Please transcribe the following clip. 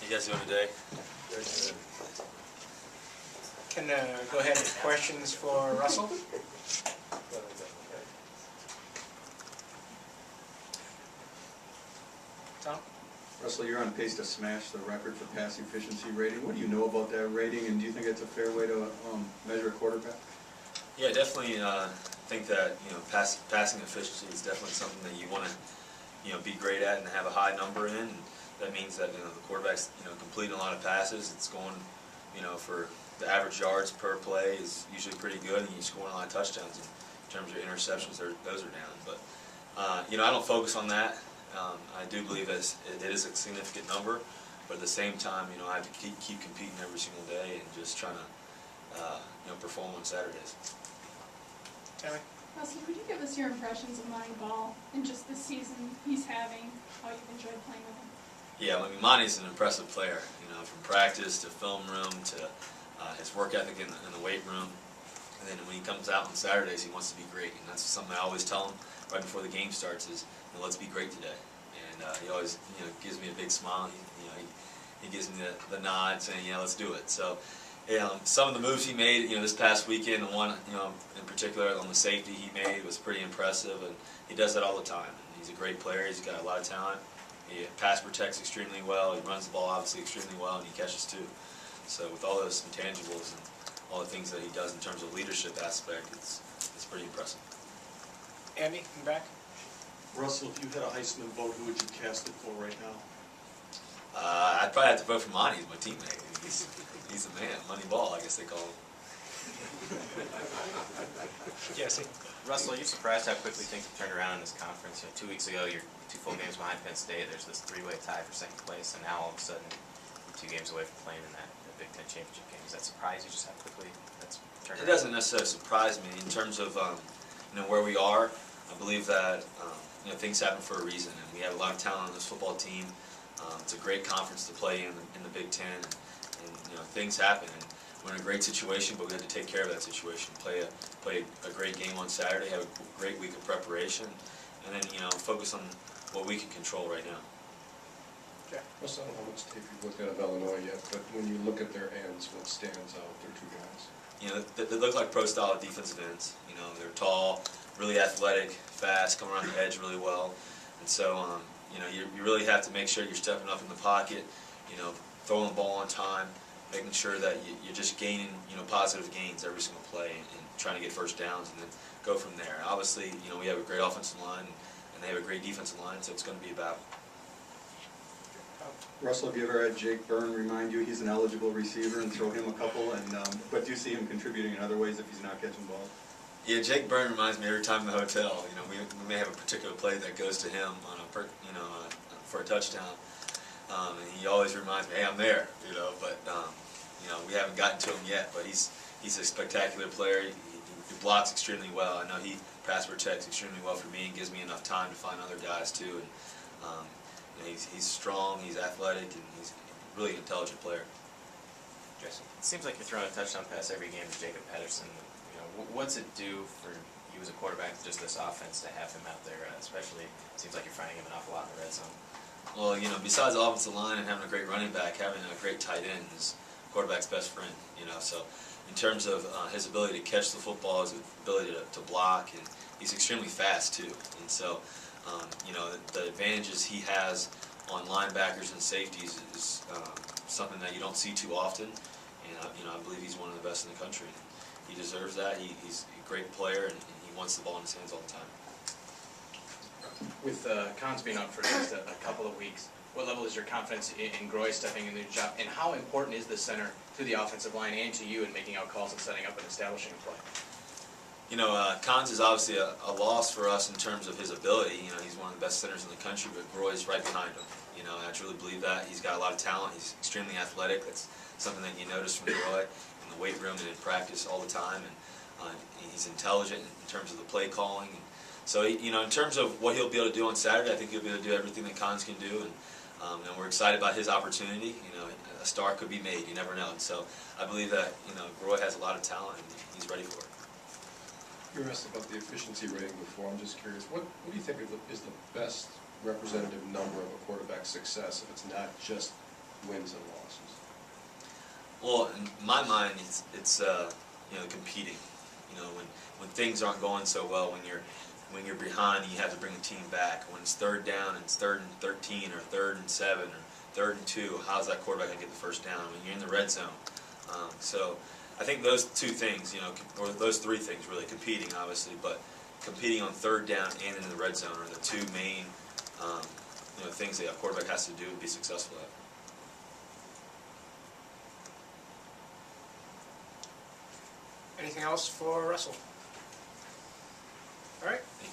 you guys doing today? Can go ahead with questions for Russell. Tom? Russell, you're on pace to smash the record for pass efficiency rating. What do you know about that rating, and do you think it's a fair way to measure a quarterback? Yeah, definitely think that passing efficiency is definitely something that you want to be great at and have a high number in. And that means that the quarterback's completing a lot of passes. It's going for the average yards per play is usually pretty good, and you score a lot of touchdowns. In terms of interceptions, those are down. But I don't focus on that. I do believe that it is a significant number, but at the same time, I have to keep competing every single day and just trying to perform on Saturdays. Tammy? Russell, could you give us your impressions of Monty Ball and just the season he's having, how you've enjoyed playing with him? Yeah, I mean, Monty's an impressive player. From practice to film room to his work ethic in the weight room. And then when he comes out on Saturdays, he wants to be great. And that's something I always tell him right before the game starts is, let's be great today. And he always, gives me a big smile. He gives me the nod saying, yeah, let's do it. So, some of the moves he made, this past weekend, the one, in particular on the safety he made was pretty impressive. And he does that all the time. And he's a great player. He's got a lot of talent. He pass protects extremely well. He runs the ball obviously extremely well, and he catches too. So with all those intangibles and all the things that he does in terms of leadership aspect, it's pretty impressive. Andy, in back? Russell, if you had a Heisman vote, who would you cast it for right now? I'd probably have to vote for Monty. He's my teammate. He's a man. Money ball, I guess they call him. Jesse? Russell, are you surprised how quickly things have turned around in this conference? 2 weeks ago, you're 2 full games behind Penn State. There's this 3-way tie for second place, and now all of a sudden, you're 2 games away from playing in that Big Ten championship game. Does that surprise you just how quickly that's turned around? It doesn't necessarily surprise me in terms of where we are. I believe that things happen for a reason, and we have a lot of talent on this football team. It's a great conference to play in the Big Ten, and things happen. And we're in a great situation, but we have to take care of that situation. Play a great game on Saturday, have a great week of preparation, and then focus on what we can control right now. Okay. Russell, I don't know how much tape you've looked at of Illinois yet, but when you look at their ends, what stands out? They're two guys. They look like pro-style defensive ends. They're tall, really athletic, fast, come around the edge really well, and so you really have to make sure you're stepping up in the pocket, throwing the ball on time, making sure that you're just gaining positive gains every single play and trying to get first downs and then go from there. Obviously, we have a great offensive line and they have a great defensive line, so it's going to be a battle. Russell, have you ever had Jake Byrne remind you he's an eligible receiver and throw him a couple? But do you see him contributing in other ways if he's not catching balls? Yeah, Jake Byrne reminds me every time in the hotel. We may have a particular play that goes to him on for a touchdown, and he always reminds me, "Hey, I'm there." But we haven't gotten to him yet. But he's a spectacular player. He blocks extremely well. I know he pass protects extremely well for me and gives me enough time to find other guys too. And he's strong. He's athletic, and he's a really intelligent player. Jesse, it seems like you're throwing a touchdown pass every game to Jacob Patterson. What's it do for you as a quarterback, just this offense, to have him out there? Especially, it seems like you're finding him an awful lot in the red zone. Well, besides the offensive line and having a great running back, having a great tight end is quarterback's best friend. So in terms of his ability to catch the football, his ability to block, and he's extremely fast too. And so, the advantages he has on linebackers and safeties is something that you don't see too often. And I believe he's one of the best in the country. He deserves that. He's a great player, and he wants the ball in his hands all the time. With Cons being out for just a couple of weeks, what level is your confidence in Groy stepping into the job, and how important is the center to the offensive line and to you in making out calls and setting up and establishing a play? Cons is obviously a loss for us in terms of his ability. He's one of the best centers in the country, but Groy's right behind him. I truly believe that. He's got a lot of talent. He's extremely athletic. That's something that you notice from Groy in the weight room and in practice all the time. And he's intelligent in terms of the play calling. And so, in terms of what he'll be able to do on Saturday, I think he'll be able to do everything that Cons can do. And we're excited about his opportunity. A star could be made. You never know. And so I believe that, Groy has a lot of talent and he's ready for it. You were asked about the efficiency rating before. I'm just curious, what do you think is the best representative number of a quarterback's success if it's not just wins and losses? Well, in my mind, it's competing. You know, when things aren't going so well, when you're behind, and you have to bring the team back. When it's third down and it's 3rd and 13 or 3rd and 7 or 3rd and 2, how's that quarterback gonna get the first down when you're in the red zone? So I think those two things, or those three things really, competing obviously, but competing on 3rd down and in the red zone are the two main things that a quarterback has to do to be successful at. Anything else for Russell? All right. Thank you.